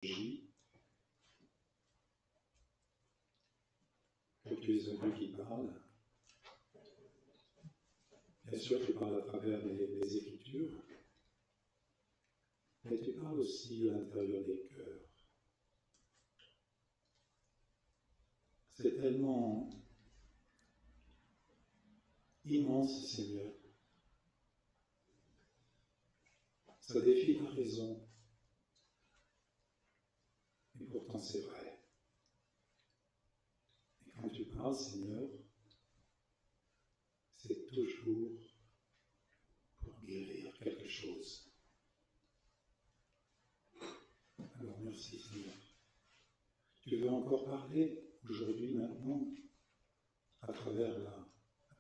que tu es un Dieu qui parle. Bien sûr, tu parles à travers les Écritures, mais tu parles aussi à l'intérieur des cœurs. C'est tellement immense, Seigneur. Ça défie la raison. Et pourtant, c'est vrai. Et quand tu parles, Seigneur, c'est toujours pour guérir quelque chose. Alors, merci, Seigneur. Tu veux encore parler aujourd'hui, maintenant, à travers la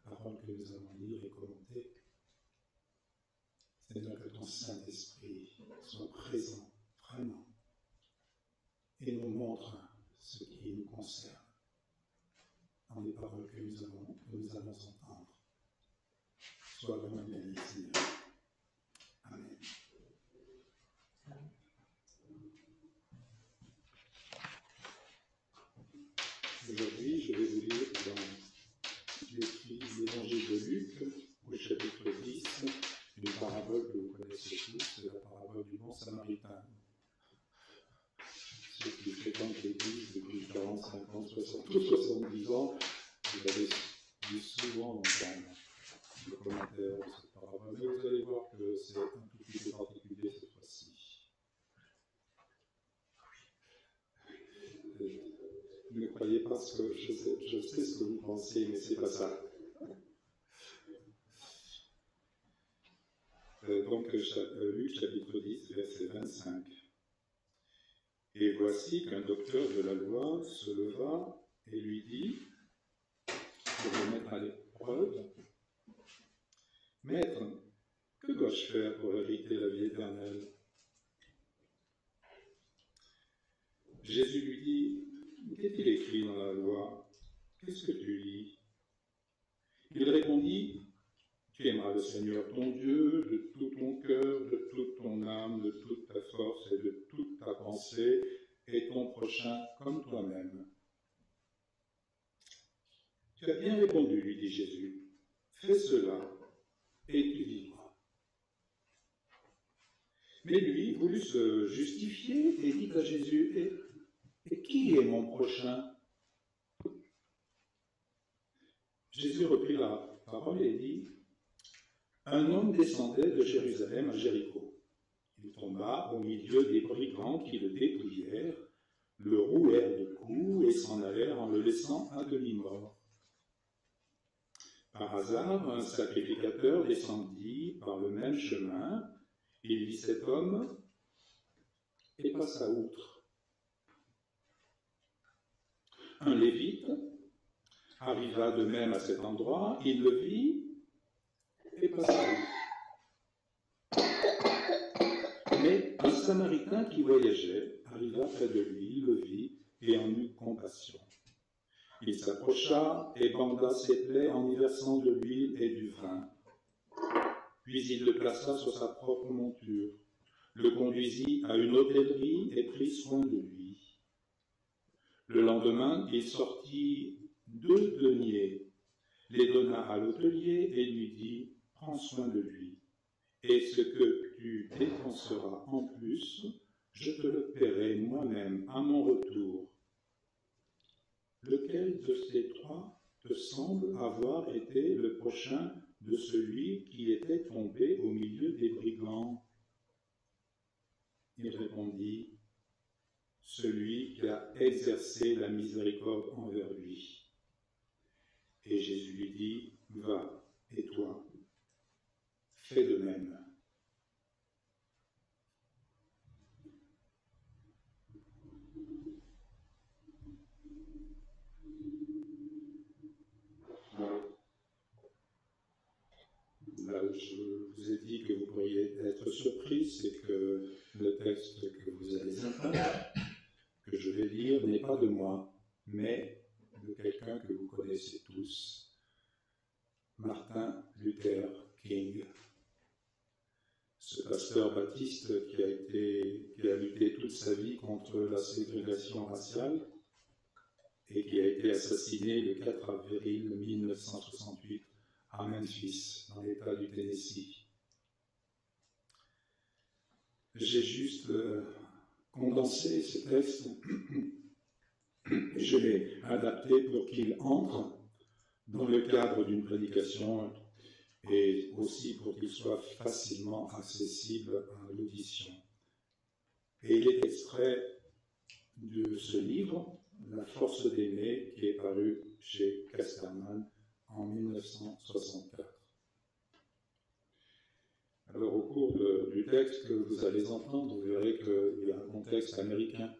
parole que nous allons lire et commenter. Seigneur, que ton Saint-Esprit soit présent, vraiment, et nous montre ce qui nous concerne dans les paroles que nous allons entendre. Sois vraiment béni, Seigneur. Amen. Aujourd'hui, je vais vous lire dans l'Évangile de Luc, au chapitre 10, une parabole que vous connaissez tous, c'est la parabole du bon Samaritain. Ceux qui fréquentent l'Église depuis 40, 50, 60 ou 70 ans, vous avez dû souvent entendre le commentaire de cette parabole. Mais vous allez voir que c'est un tout petit peu particulier cette fois-ci. Ne croyez pas ce que je sais ce que vous pensez, mais c'est pas ça. Donc, Luc chapitre 10, verset 25. Et voici qu'un docteur de la loi se leva et lui dit, pour le mettre à l'épreuve, « Maître, que dois-je faire pour hériter la vie éternelle ?» Jésus lui dit, « Qu'est-il écrit dans la loi? Qu'est-ce que tu lis ?» Il répondit, « Tu aimeras le Seigneur ton Dieu de tout ton cœur, de toute ton âme, de toute ta force et de toute ta pensée, et ton prochain comme toi-même. » « Tu as bien répondu, lui dit Jésus. Fais cela, et tu vivras. » Mais lui voulut se justifier et dit à Jésus, et qui est mon prochain? Jésus reprit la parole et dit, un homme descendait de Jérusalem à Jéricho. Il tomba au milieu des brigands qui le dépouillèrent, le rouèrent de coups et s'en allèrent en le laissant à demi-mort. Par hasard, un sacrificateur descendit par le même chemin, il vit cet homme et passa outre. Un lévite arriva de même à cet endroit, il le vit et passa outre. Mais un Samaritain qui voyageait arriva près de lui, le vit et en eut compassion. Il s'approcha et banda ses plaies en y versant de l'huile et du vin. Puis il le plaça sur sa propre monture, le conduisit à une hôtellerie et prit soin de lui. Le lendemain, il sortit 2 deniers, les donna à l'hôtelier et lui dit « Prends soin de lui, et ce que tu dépenseras en plus, je te le paierai moi-même à mon retour. » Lequel de ces 3 te semble avoir été le prochain de celui qui était tombé au milieu des brigands? Il répondit, celui qui a exercé la miséricorde envers lui. Et Jésus lui dit, va, et toi, fais de même. Là où je vous ai dit que vous pourriez être surpris, c'est que le texte que vous allez entendre, que je vais lire, n'est pas de moi, mais de quelqu'un que vous connaissez tous, Martin Luther King. ce pasteur baptiste qui a lutté toute sa vie contre la ségrégation raciale et qui a été assassiné le 4 avril 1968 à Memphis, dans l'État du Tennessee. J'ai juste condensé ce texte et je l'ai adapté pour qu'il entre dans le cadre d'une prédication et aussi pour qu'il soit facilement accessible à l'audition. Et il est extrait de ce livre, La force d'aimer, qui est paru chez Casterman en 1964. Alors au cours du texte que vous allez entendre, vous verrez qu'il y a un contexte américain.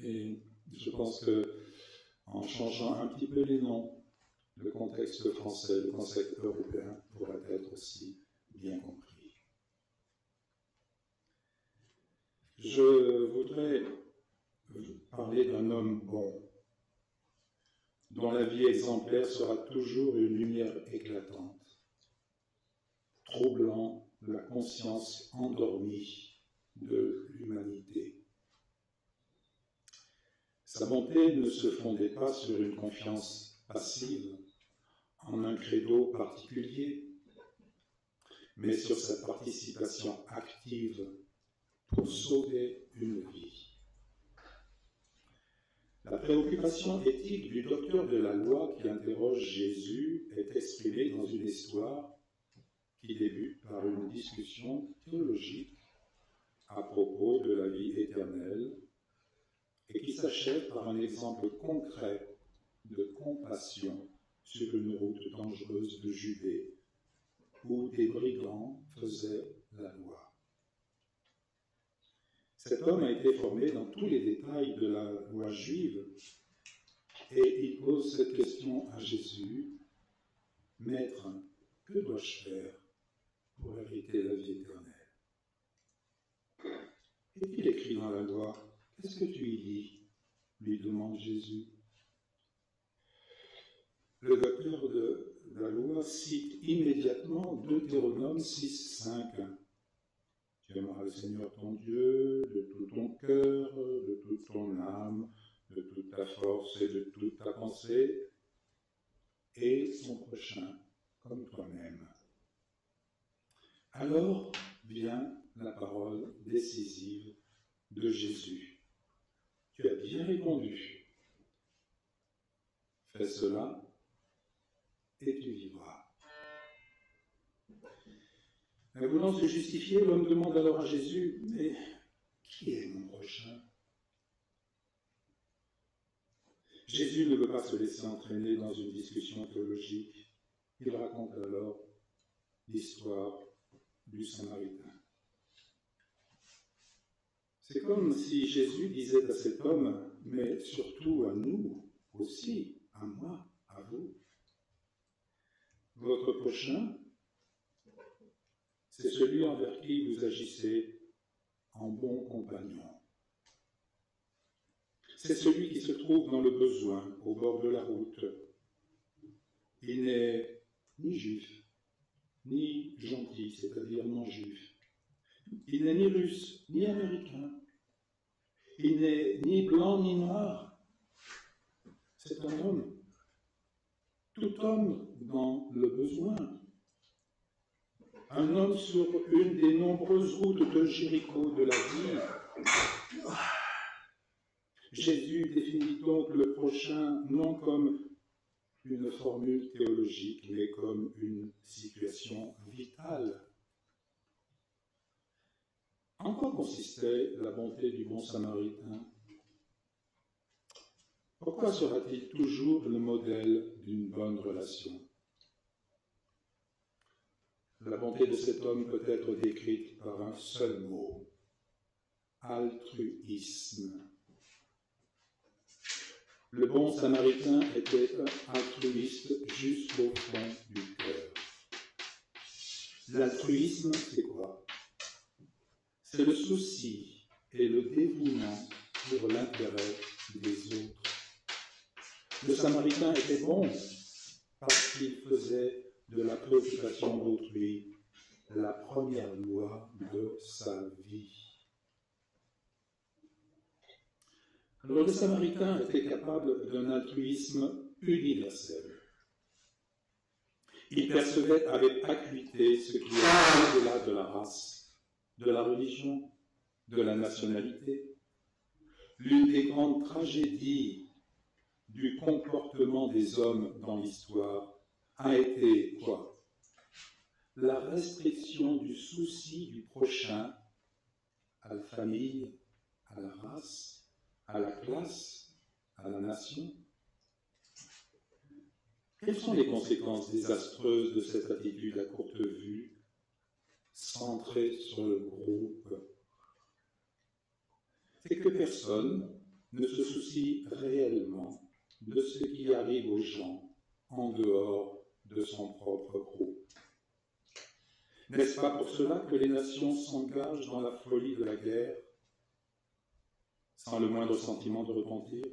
Et je pense qu'en changeant un petit peu les noms, le contexte français, le contexte européen pourra être aussi bien compris. Je voudrais parler d'un homme bon, dont la vie exemplaire sera toujours une lumière éclatante, troublant la conscience endormie de l'humanité. Sa bonté ne se fondait pas sur une confiance passive en un credo particulier, mais sur sa participation active pour sauver une vie. La préoccupation éthique du docteur de la loi qui interroge Jésus est exprimée dans une histoire qui débute par une discussion théologique à propos de la vie éternelle et qui s'achève par un exemple concret de compassion sur une route dangereuse de Judée où des brigands faisaient la loi. Cet homme a été formé dans tous les détails de la loi juive et il pose cette question à Jésus: Maître, que dois-je faire pour hériter la vie éternelle? Est-il écrit dans la loi? Qu'est-ce que tu y lis? Lui demande Jésus. Le docteur de la loi cite immédiatement Deutéronome 6:5. Tu aimeras le Seigneur ton Dieu de tout ton cœur, de toute ton âme, de toute ta force et de toute ta pensée, et son prochain comme toi-même. Alors vient la parole décisive de Jésus. Tu as bien répondu. Fais cela et tu vivras. Mais voulant se justifier, l'homme demande alors à Jésus: mais qui est mon prochain? Jésus ne veut pas se laisser entraîner dans une discussion théologique. Il raconte alors l'histoire du Samaritain. C'est comme si Jésus disait à cet homme, mais surtout à nous aussi, à moi, à vous: votre prochain, c'est celui envers qui vous agissez en bon compagnon. C'est celui qui se trouve dans le besoin, au bord de la route. Il n'est ni juif, ni gentil, c'est-à-dire non juif. Il n'est ni russe, ni américain. Il n'est ni blanc, ni noir. C'est un homme. Tout homme dans le besoin. Un homme sur une des nombreuses routes de Jéricho de la vie. Jésus définit donc le prochain non comme une formule théologique, mais comme une situation vitale. En quoi consistait la bonté du bon Samaritain? Pourquoi sera-t-il toujours le modèle d'une bonne relation? La bonté de cet homme peut être décrite par un seul mot: altruisme. Le bon Samaritain était altruiste jusqu'au fond du cœur. L'altruisme, c'est quoi? C'est le souci et le dévouement pour l'intérêt des autres. Le Samaritain était bon parce qu'il faisait de la préoccupation d'autrui la première loi de sa vie. Alors le Samaritain était capable d'un altruisme universel. Il percevait avec acuité ce qui est au-delà de la race, de la religion, de la nationalité. L'une des grandes tragédies du comportement des hommes dans l'histoire a été quoi? La restriction du souci du prochain à la famille, à la race, à la classe, à la nation. Quelles sont les conséquences désastreuses de cette attitude à courte vue, centrée sur le groupe? C'est que personne ne se soucie réellement de ce qui arrive aux gens en dehors de son propre groupe. N'est-ce pas pour cela que les nations s'engagent dans la folie de la guerre, sans le moindre sentiment de repentir?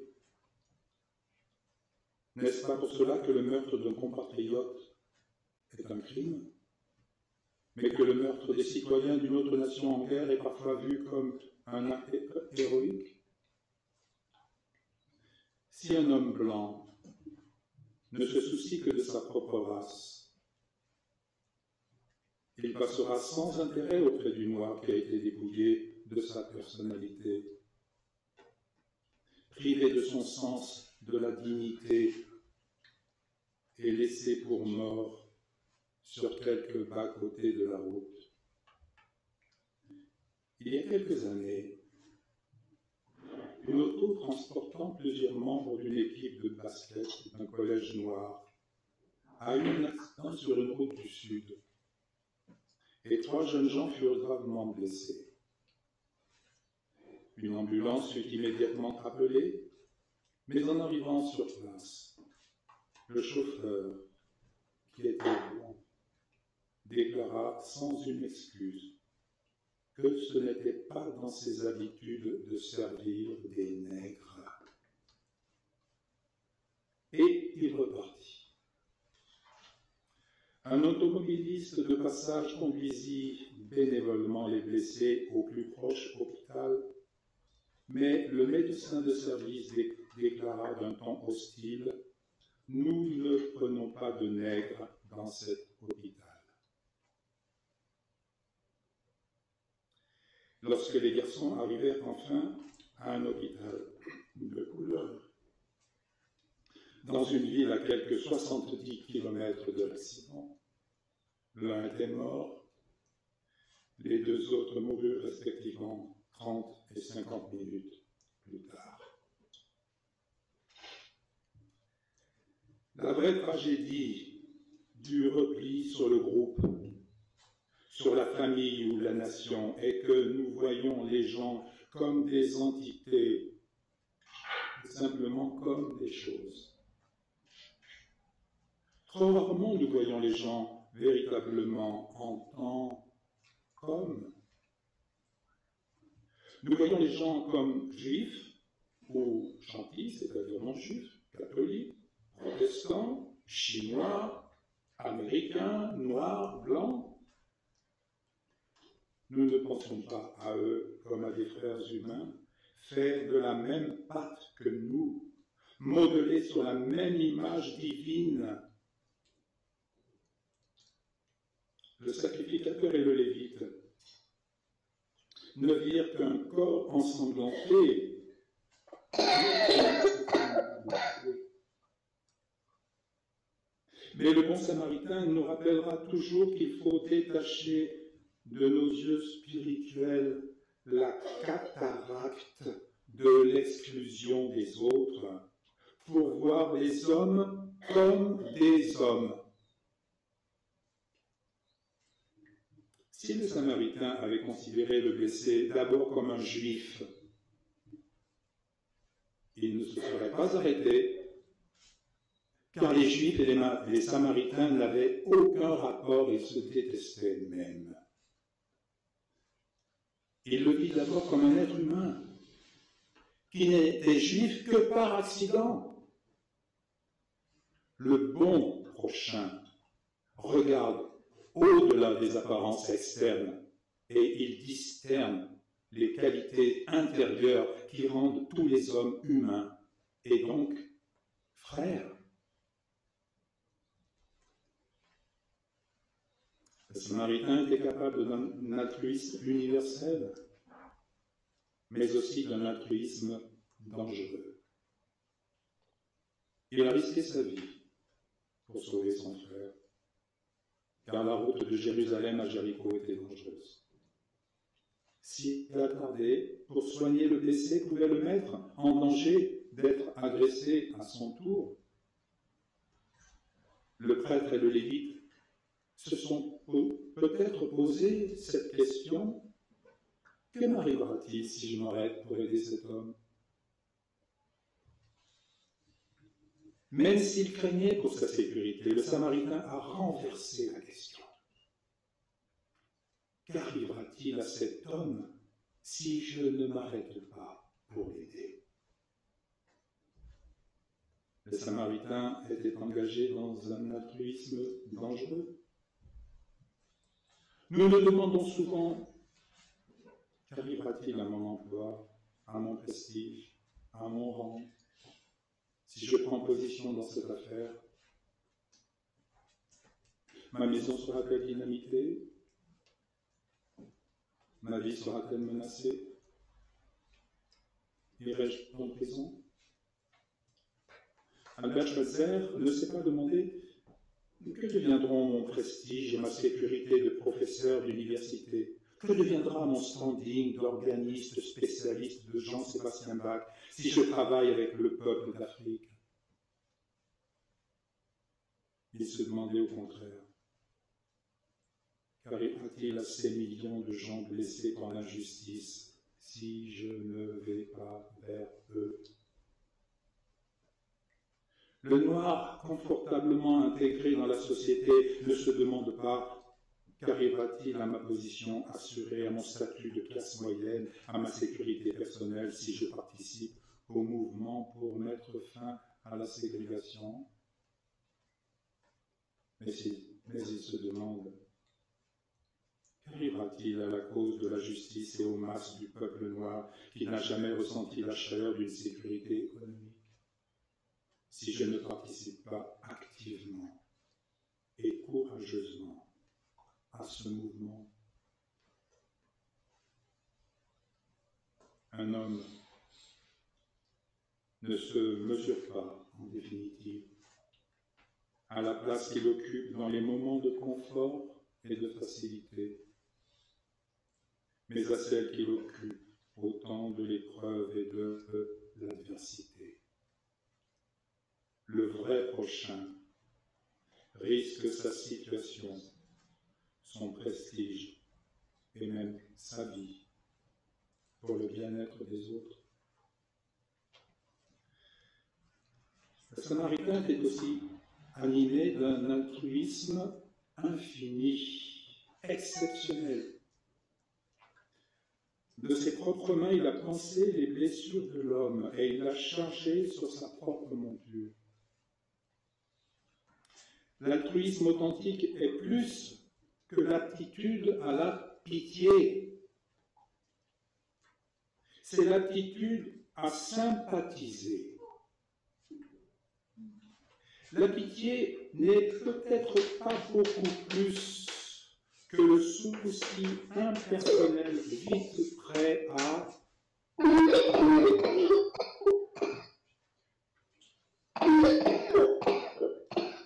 N'est-ce pas pour cela que le meurtre d'un compatriote est un crime, mais que le meurtre des citoyens d'une autre nation en guerre est parfois vu comme un acte héroïque? Si un homme blanc ne se soucie que de sa propre race, il passera sans intérêt auprès du noir qui a été dépouillé de sa personnalité, privé de son sens de la dignité et laissé pour mort sur quelques bas-côtés de la route. Il y a quelques années, une auto transportant plusieurs membres d'une équipe de basket d'un collège noir a eu un accident sur une route du Sud et 3 jeunes gens furent gravement blessés. Une ambulance fut immédiatement appelée, mais en arrivant sur place, le chauffeur, qui était blanc, déclara sans une excuse que ce n'était pas dans ses habitudes de servir des nègres. Et il repartit. Un automobiliste de passage conduisit bénévolement les blessés au plus proche hôpital, mais le médecin de service déclara d'un ton hostile « Nous ne prenons pas de nègres dans cet hôpital ». Lorsque les garçons arrivèrent enfin à un hôpital de couleur, dans une ville à quelques 70 km de l'accident, l'un était mort, les 2 autres moururent respectivement 30 et 50 minutes plus tard. La vraie tragédie du repli sur le groupe, sur la famille ou la nation, est que nous voyons les gens comme des entités, simplement comme des choses. Trop rarement nous voyons les gens véritablement en tant qu'hommes. Nous voyons les gens comme juifs ou gentils, c'est-à-dire non-juifs, catholiques, protestants, chinois, américains, noirs, blancs. Nous ne pensons pas à eux comme à des frères humains, faits de la même pâte que nous, modelés sur la même image divine. Le sacrificateur et le lévite ne virent qu'un corps ensanglanté. Mais le bon Samaritain nous rappellera toujours qu'il faut détacher de nos yeux spirituels la cataracte de l'exclusion des autres pour voir les hommes comme des hommes. Si le Samaritain avait considéré le blessé d'abord comme un juif, il ne se serait pas arrêté, car les Juifs et les Samaritains n'avaient aucun rapport et se détestaient même. Il le vit d'abord comme un être humain, qui n'était juif que par accident. Le bon prochain regarde au-delà des apparences externes et il discerne les qualités intérieures qui rendent tous les hommes humains et donc frères. Le Samaritain était capable d'un altruisme universel, mais aussi d'un altruisme dangereux. Il a risqué sa vie pour sauver son frère, car la route de Jérusalem à Jéricho était dangereuse. S'il a tardé pour soigner le blessé, pouvait le mettre en danger d'être agressé à son tour. Le prêtre et le lévite se sont peut-être posé cette question: que m'arrivera-t-il si je m'arrête pour aider cet homme? Même s'il craignait pour sa sécurité, le Samaritain a renversé la question. Qu'arrivera-t-il à cet homme si je ne m'arrête pas pour l'aider? Le Samaritain était engagé dans un altruisme dangereux. Nous nous demandons souvent: qu'arrivera-t-il à mon emploi, à mon prestige, à mon rang, si je prends position dans cette affaire? Ma maison sera-t-elle dynamitée? Ma vie sera-t-elle menacée? Irai-je en prison? Albert Schweitzer ne s'est pas demandé: que deviendront mon prestige et ma sécurité de professeur d'université? Que deviendra mon standing d'organiste spécialiste de Jean-Sébastien Bach si je travaille avec le peuple d'Afrique? Il se demandait au contraire: qu'arrivera-t-il à ces millions de gens blessés par l'injustice si je ne vais pas vers eux? Le noir, confortablement intégré dans la société, ne se demande pas: qu'arrivera-t-il à ma position assurée, à mon statut de classe moyenne, à ma sécurité personnelle si je participe au mouvement pour mettre fin à la ségrégation? Mais il se demande: qu'arrivera-t-il à la cause de la justice et aux masses du peuple noir qui n'a jamais ressenti la chaleur d'une sécurité économique si je ne participe pas activement et courageusement à ce mouvement? Un homme ne se mesure pas, en définitive, à la place qu'il occupe dans les moments de confort et de facilité, mais à celle qu'il occupe au temps de l'épreuve et de l'adversité. Le vrai prochain risque sa situation, son prestige et même sa vie pour le bien-être des autres. Le Samaritain est aussi animé d'un altruisme infini, exceptionnel. De ses propres mains, il a pansé les blessures de l'homme et il l'a chargé sur sa propre monture. L'altruisme authentique est plus que l'aptitude à la pitié. C'est l'aptitude à sympathiser. La pitié n'est peut-être pas beaucoup plus que le souci impersonnel vite prêt à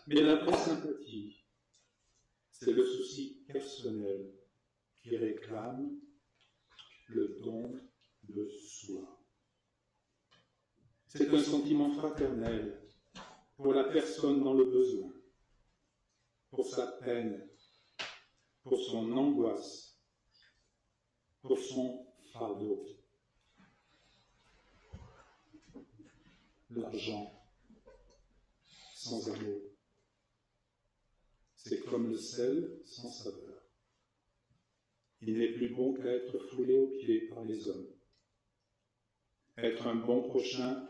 mais la vraie sympathie, c'est le souci personnel qui réclame le don de soi. C'est un sentiment fraternel pour la personne dans le besoin, pour sa peine, pour son angoisse, pour son fardeau. L'argent sans amour, c'est comme le sel sans saveur. Il n'est plus bon qu'à être foulé aux pieds par les hommes. Être un bon prochain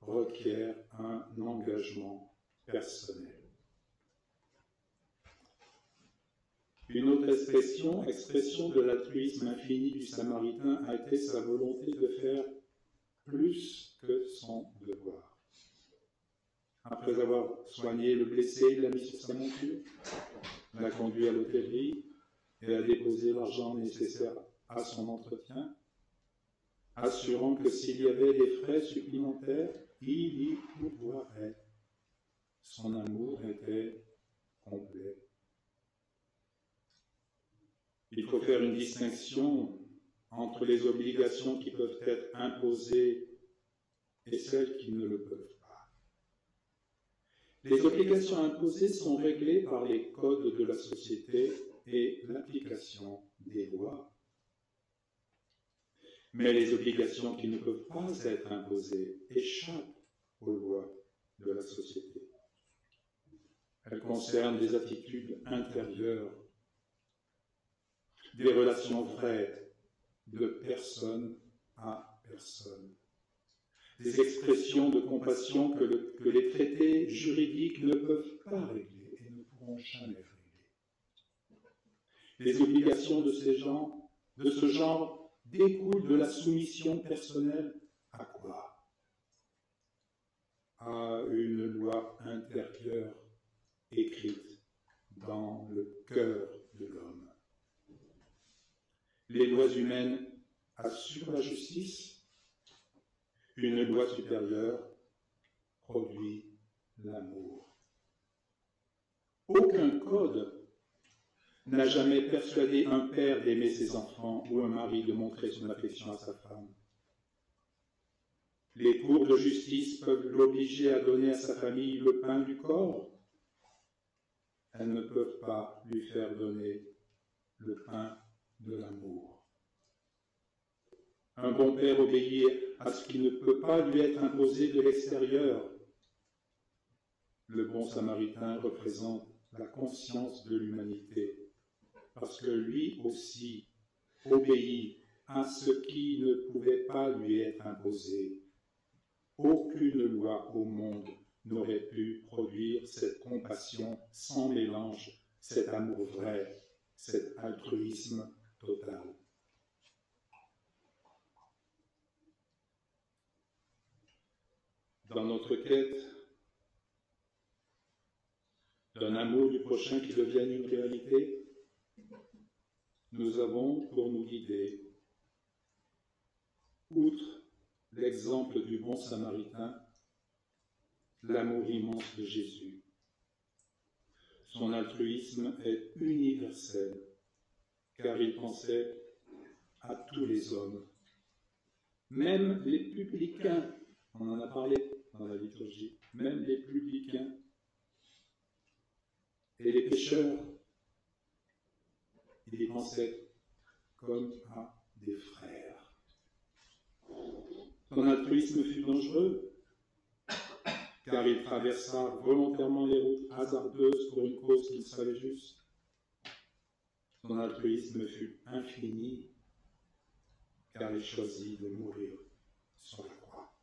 requiert un engagement personnel. Une autre expression de l'altruisme infini du Samaritain a été sa volonté de faire plus que son devoir. Après avoir soigné le blessé, il l'a mis sur sa monture, l'a conduit à l'hôtellerie et a déposé l'argent nécessaire à son entretien, assurant que s'il y avait des frais supplémentaires, il y pourvoirait. Son amour était complet. Il faut faire une distinction entre les obligations qui peuvent être imposées et celles qui ne le peuvent pas. Les obligations imposées sont réglées par les codes de la société et l'application des lois. Mais les obligations qui ne peuvent pas être imposées échappent aux lois de la société. Elles concernent des attitudes intérieures, des relations vraies de personne à personne, des expressions de compassion que les traités juridiques ne peuvent pas régler et ne pourront jamais régler. Les obligations de ce genre découlent de la soumission personnelle à quoi? À une loi intérieure écrite dans le cœur de l'homme. Les lois humaines assurent la justice, une loi supérieure produit l'amour. Aucun code n'a jamais persuadé un père d'aimer ses enfants ou un mari de montrer son affection à sa femme. Les cours de justice peuvent l'obliger à donner à sa famille le pain du corps. Elles ne peuvent pas lui faire donner le pain de l'amour. Un bon père obéit à ce qui ne peut pas lui être imposé de l'extérieur. Le bon samaritain représente la conscience de l'humanité, parce que lui aussi obéit à ce qui ne pouvait pas lui être imposé. Aucune loi au monde n'aurait pu produire cette compassion sans mélange, cet amour vrai, cet altruisme total. Dans notre quête d'un amour du prochain qui devienne une réalité, nous avons pour nous guider, outre l'exemple du bon samaritain, l'amour immense de Jésus. Son altruisme est universel, car il pensait à tous les hommes, même les publicains. On en a parlé dans la liturgie, même les publicains et les pécheurs. Il y pensait comme à des frères. Son altruisme fut dangereux, car il traversa volontairement les routes hasardeuses pour une cause qu'il savait juste. Son altruisme fut infini, car il choisit de mourir sur la croix.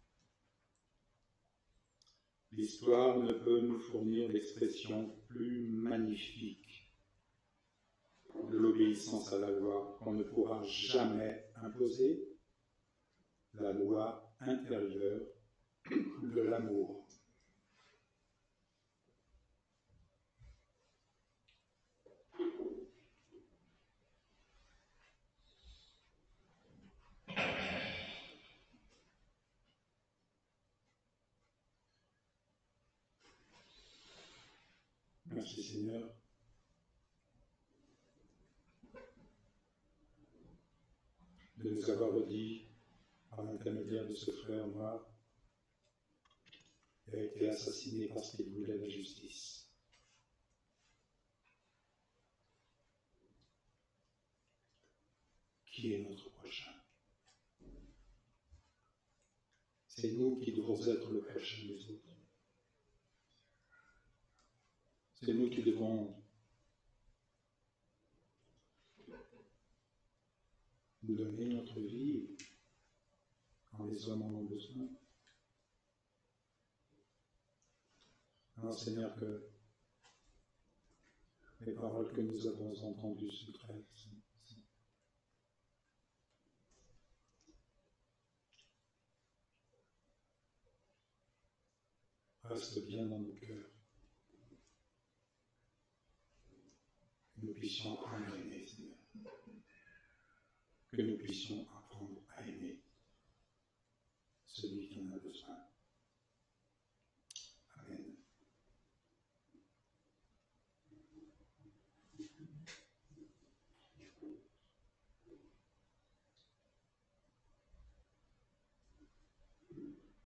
L'histoire ne peut nous fournir l'expression plus magnifique de l'obéissance à la loi qu'on ne pourra jamais imposer, la loi intérieure de l'amour. Merci Seigneur. De nous avoir dit, par l'intermédiaire de ce frère noir, qui a été assassiné parce qu'il voulait la justice. Qui est notre prochain? C'est nous qui devons être le prochain des autres. C'est nous qui devons nous donner notre vie quand les hommes en ont besoin. Alors Seigneur, que les paroles que nous avons entendues ce prêtre. Reste bien dans nos cœurs. Que nous puissions apprendre à aimer, Seigneur. Que nous puissions apprendre à aimer celui qui en a besoin.